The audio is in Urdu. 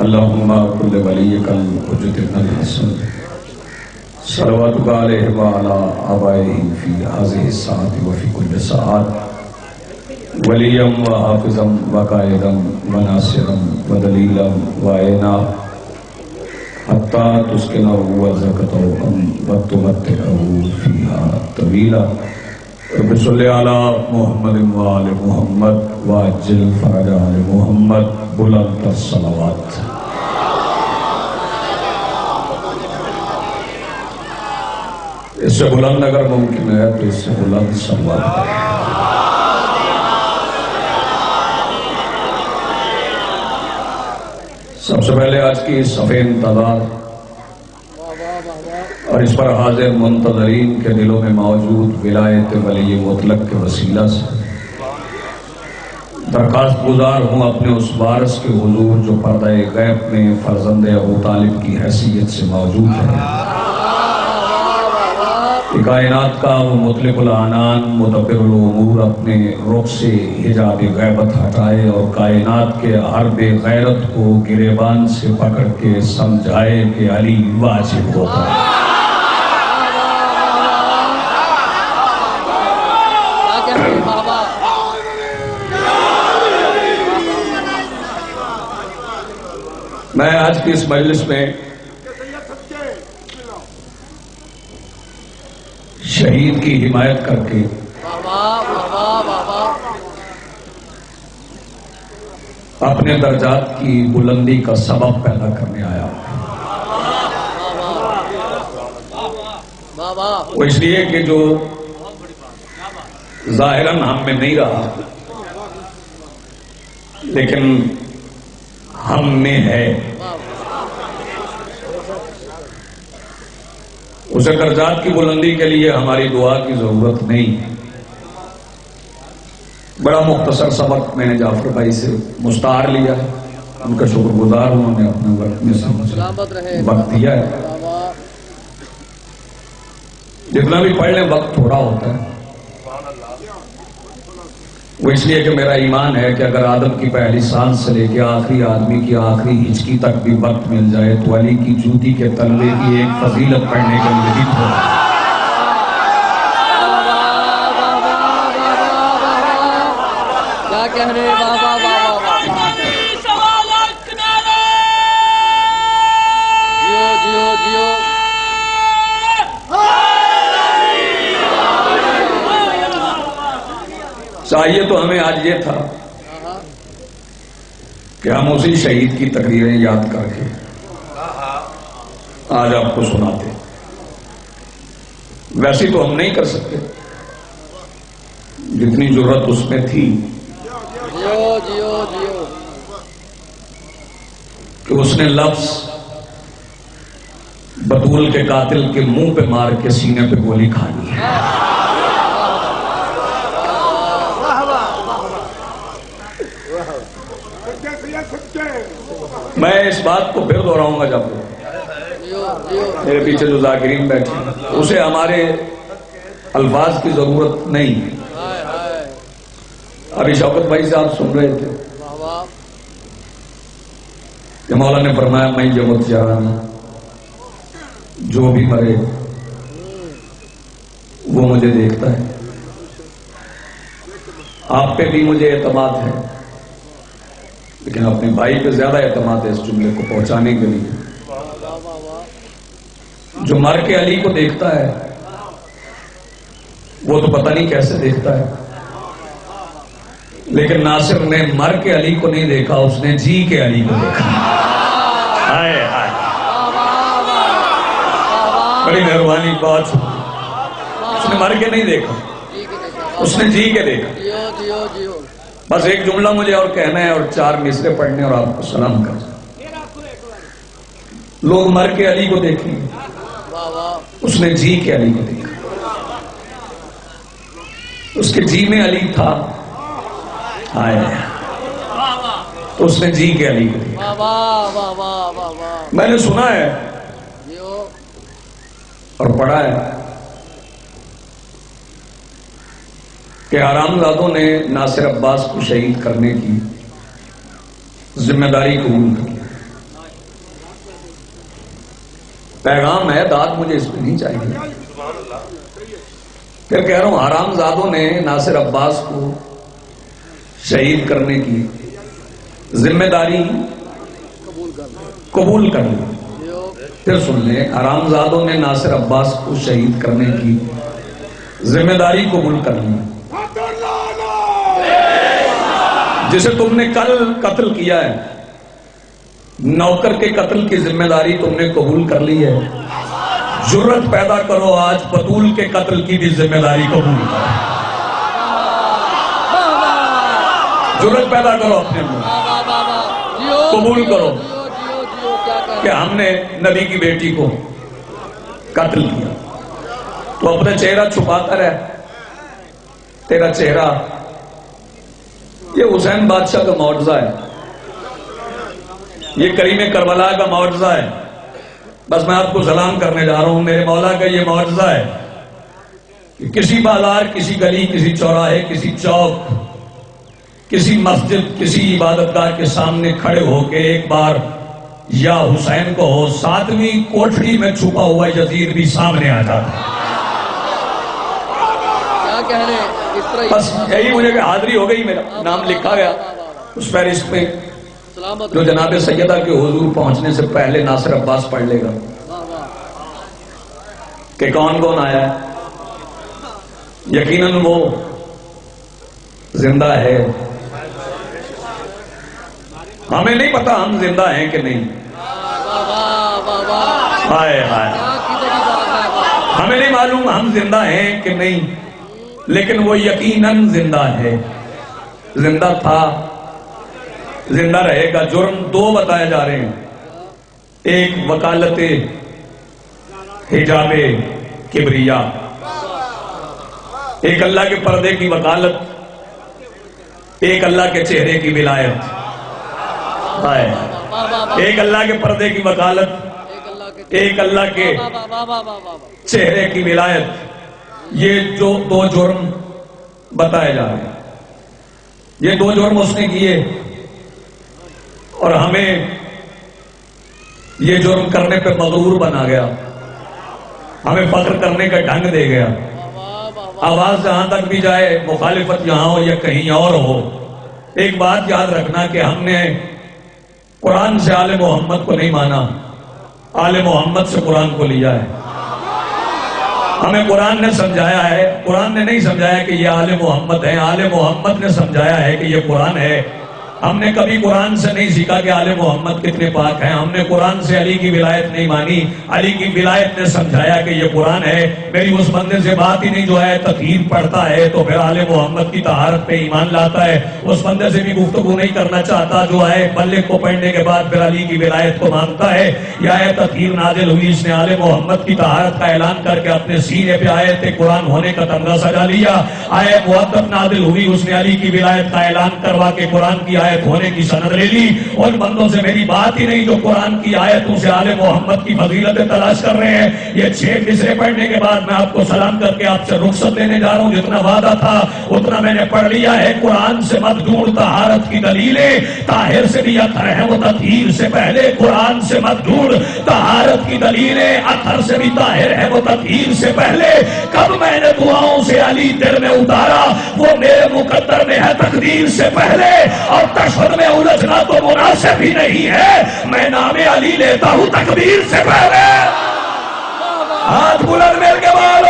اللهم كل وليك الحجة بن الحسن صلواتك عليه وعلى آبائه في هذه الساعة وفي كل ساعة وليا وحافظا وقائدا وناصرا ودليلا وعينا حتى تسكنه وزكته وتمتعه فيها طويلا. رب صل على محمد وآل محمد وعجل فرج آل محمد. بلند الصلوات. اس سے بلند اگر ممکن ہے تو اس سے بلند صلوات کریں. سب سے پہلے آج کی صفحہ انتظار اور اس پر حاضر منتظرین کے دلوں میں موجود ولایت ولی مطلق کے وسیلہ سے درخواست گزار ہوں اپنے اس وارث کے حضور جو پردہ غیب میں فرزند ابو طالب کی حیثیت سے موجود ہے. کائنات کا وہ مطلق العنان مدبر الامور اپنے رخ سے حجاب غیبت ہٹائے اور کائنات کے ہر بے غیرت کو گریبان سے پکڑ کے سمجھائے کہ علی واجب ہوتا ہے. میں آج کی اس مجلس میں شہید کی حمایت کر کے اپنے درجات کی بلندی کا سبب پیدا کرنے آیا. وہ اس لیے کہ جو ظاہراً ہم میں نہیں رہا لیکن ہم میں ہے، اسے درجات کی بلندی کے لیے ہماری دعا کی ضرورت نہیں. بڑا مختصر سبق میں نے جعفر بھائی سے مستعار لیا ہے، ان کا شکر گزار ہوں، انہوں نے اپنے وقت میں سے وقت دیا ہے. جتنا بھی پڑھ لیں وقت تھوڑا ہوتا ہے. وہ اس لیے کہ میرا ایمان ہے کہ اگر آدم کی پہلی سانس سے لے کے آخری آدمی کی آخری ہچکی تک بھی وقت مل جائے تو علی کی جوتی کے تلوے کی ایک فضیلت پڑھنے کے لیے بھی تھوڑا. کیا کہنے بابا بابا جیو جیو جیو. چاہیے تو ہمیں آج یہ تھا کہ ہم اسی شہید کی تقریریں یاد کر کے آج آپ کو سناتے. ویسے تو ہم نہیں کر سکتے جتنی ضرورت اس میں تھی جیو جیو جیو کہ اس نے لفظ بطول کے قاتل کے منہ پہ مار کے سینے پہ گولی کھانی ہے. میں اس بات کو پھر دہراؤں گا جب میرے پیچھے جو ذاکرین بیٹھے اسے ہمارے الفاظ کی ضرورت نہیں. ابھی شوکت بھائی سے آپ سن رہے تھے کہ مولا نے فرمایا میں جمت جانا جو بھی مرے وہ مجھے دیکھتا ہے. آپ پہ بھی مجھے اعتماد ہے لیکن اپنے بھائی پہ زیادہ اعتماد ہے اس جملے کو پہنچانے کے لیے. جو مر کے علی کو دیکھتا ہے وہ تو پتہ نہیں کیسے دیکھتا ہے لیکن ناصر نے مر کے علی کو نہیں دیکھا، اس نے جی کے علی کو دیکھا. ہائے ہائے بڑی مہربانی بات. اس نے مر کے نہیں دیکھا، اس نے جی کے دیکھا. بس ایک جملہ مجھے اور کہنا ہے اور 4 مصرے پڑھنے اور آپ کو سلام کرنا. لوگ مر کے علی کو دیکھیں، اس نے جی کے علی کو دیکھا. اس کے جی میں علی تھا تو اس نے جی کے علی کو دیکھا. میں نے سنا ہے اور پڑھا ہے کہ حرام زادوں نے ناصر عباس کو شہید کرنے کی ذمہ داری قبول کی. پیغام ہے، داد مجھے اس میں نہیں چاہیے۔ پھر کہہ رہا ہوں حرام زادوں نے ناصر عباس کو شہید کرنے کی ذمہ داری قبول کر لی۔ پھر سن لیں، حرام زادوں نے ناصر عباس کو شہید کرنے کی ذمہ داری قبول کر لی۔ جسے تم نے کل قتل کیا ہے، نوکر کے قتل کی ذمہ داری تم نے قبول کر لی ہے، جرت پیدا کرو آج بطول کے قتل کی بھی ذمہ داری قبول کرو۔ جرت پیدا کرو اپنے میں، قبول کرو کہ ہم نے نبی کی بیٹی کو قتل کیا۔ تو اپنا چہرہ چھپاتا رہ، تیرا چہرہ یہ حسین بادشاہ کا معجزہ ہے، یہ کریم کربلا کا معجزہ ہے۔ بس میں آپ کو سلام کرنے جا رہا ہوں، میرے مولا کا یہ معجزہ ہے کہ کسی بازار، کسی گلی، کسی چوراہے، کسی چوک، کسی مسجد، کسی عبادت گاہ کے سامنے کھڑے ہو کے ایک بار یا حسین کو ہو، ساتویں کوٹھڑی میں چھپا ہوا یزید بھی سامنے آ جاتا۔ کیا کہہ رہے ہیں؟ بس یہی مجھے کہ حاضری ہو گئی، میرا نام لکھا گیا اس فہرست میں۔ جو جناب سیدہ کے حضور پہنچنے سے پہلے ناصر عباس پڑھ لے گا کہ کون کون آیا ہے، یقیناً وہ زندہ ہے۔ ہمیں نہیں پتا ہم زندہ ہیں کہ نہیں، ہائے ہائے، ہمیں نہیں معلوم ہم زندہ ہیں کہ نہیں، لیکن وہ یقیناً زندہ ہے، زندہ تھا، زندہ رہے گا۔ جرم دو بتائے جا رہے ہیں، ایک وکالت حجاب کبریا، ایک اللہ کے پردے کی وکالت، ایک اللہ کے چہرے کی ولایت۔ ایک اللہ کے پردے کی وکالت، ایک اللہ کے چہرے کی ولایت، یہ جو دو جرم بتائے جا رہے ہیں، یہ دو جرم اس نے کیے اور ہمیں یہ جرم کرنے پہ مغرور بنا گیا، ہمیں فخر کرنے کا ڈھنگ دے گیا۔ آواز جہاں تک بھی جائے، مخالفت یہاں ہو یا کہیں اور ہو، ایک بات یاد رکھنا کہ ہم نے قرآن سے آل محمد کو نہیں مانا، آل محمد سے قرآن کو لیا ہے۔ ہمیں قرآن نے سمجھایا ہے، قرآن نے نہیں سمجھایا کہ یہ آل محمد ہے، آل محمد نے سمجھایا ہے کہ یہ قرآن ہے۔ ہم نے کبھی قرآن سے نہیں سیکھا کہ آل محمد کتنے پاک ہیں، ہم نے قرآن سے علی کی ولایت نہیں مانی، علی کی ولایت نے سمجھایا کہ یہ قرآن ہے۔ میری اس بندے سے بات ہی نہیں جو ہے تطہیر پڑھتا ہے تو پھر آل محمد کی طہارت پہ ایمان لاتا ہے، اس بندے سے بھی گفتگو نہیں کرنا چاہتا جو ہے بلغ کو پڑھنے کے بعد پھر علی کی ولایت کو مانگتا ہے۔ یا تطہیر نازل ہوئی، اس نے آل محمد کی طہارت کا اعلان کر کے اپنے سینے پہ آیت قرآن ہونے کا تمغہ سجا لیا۔ آیت مؤدب نازل ہوئی، اس نے علی کی ولایت کا اعلان کروا کے قرآن کی آیت ہونے کی سند لے لی۔ ان بندوں سے میری بات ہی نہیں جو قرآن کی آیتوں سے آل محمد کی فضیلتیں تلاش کر رہے ہیں۔ یہ 6 مصرے پڑھنے کے بعد میں آپ کو سلام کر کے آپ سے رخصت لینے جا رہا ہوں، جتنا وعدہ تھا اتنا میں نے پڑھ لیا ہے۔ قرآن سے مت ڈھونڈ طہارت کی دلیلیں، طاہر سے بھی اطہر ہے وہ تطہیر سے پہلے۔ قرآن سے مت ڈھونڈ طہارت کی دلیلیں، اطہر سے بھی طاہر ہے وہ تطہیر سے پہلے۔ کب میں نے دعاؤں سے علی دل میں اتارا، وہ میرے مقدر میں ہے تقدیر سے پہلے، اور تشہد میں الجھنا تو مناسب ہی نہیں ہے، میں نام علی لیتا ہوں تکبیر سے پہلے۔ ہاتھ بلند میرے کے بعد